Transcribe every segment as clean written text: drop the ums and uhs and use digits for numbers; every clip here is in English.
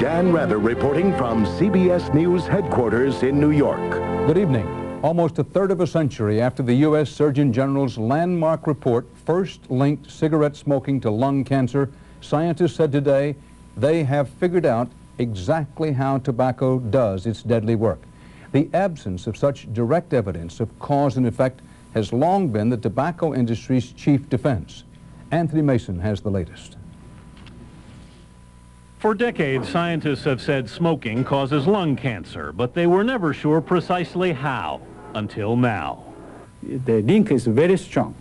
Dan Rather reporting from CBS News headquarters in New York. Good evening. Almost a third of a century after the U.S. Surgeon General's landmark report first linked cigarette smoking to lung cancer, scientists said today they have figured out exactly how tobacco does its deadly work. The absence of such direct evidence of cause and effect has long been the tobacco industry's chief defense. Anthony Mason has the latest. For decades, scientists have said smoking causes lung cancer, but they were never sure precisely how, until now. The link is very strong.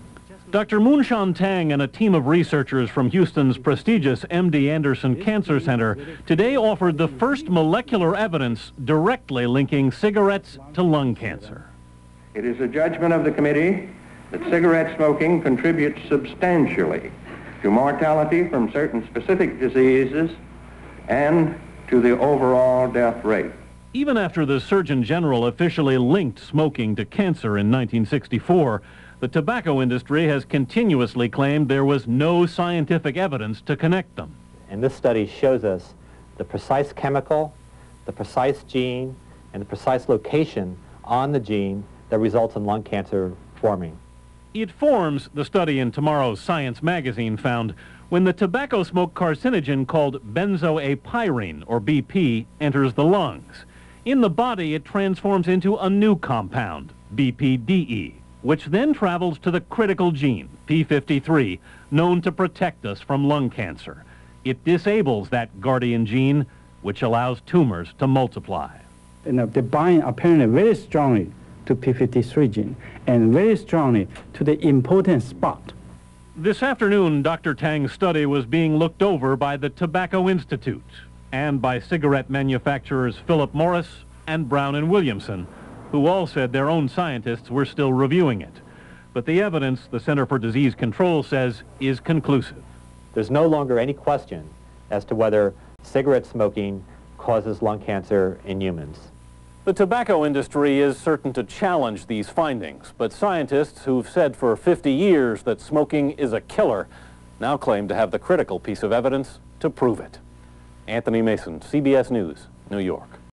Dr. Moon-Shong and a team of researchers from Houston's prestigious MD Anderson Cancer Center today offered the first molecular evidence directly linking cigarettes to lung cancer. It is a judgment of the committee that cigarette smoking contributes substantially to mortality from certain specific diseases and to the overall death rate. Even after the Surgeon General officially linked smoking to cancer in 1964, the tobacco industry has continuously claimed there was no scientific evidence to connect them. And this study shows us the precise chemical, the precise gene, and the precise location on the gene that results in lung cancer forming. It forms, the study in tomorrow's Science magazine found, when the tobacco smoke carcinogen called benzoapyrene, or BP, enters the lungs. In the body, it transforms into a new compound, BPDE, which then travels to the critical gene, P53, known to protect us from lung cancer. It disables that guardian gene, which allows tumors to multiply. They bind apparently very strongly to P53 gene and very strongly to the important spot. This afternoon, Dr. Tang's study was being looked over by the Tobacco Institute and by cigarette manufacturers Philip Morris and Brown and Williamson, who all said their own scientists were still reviewing it. But the evidence, the Center for Disease Control says, is conclusive. There's no longer any question as to whether cigarette smoking causes lung cancer in humans. The tobacco industry is certain to challenge these findings, but scientists who've said for 50 years that smoking is a killer now claim to have the critical piece of evidence to prove it. Anthony Mason, CBS News, New York.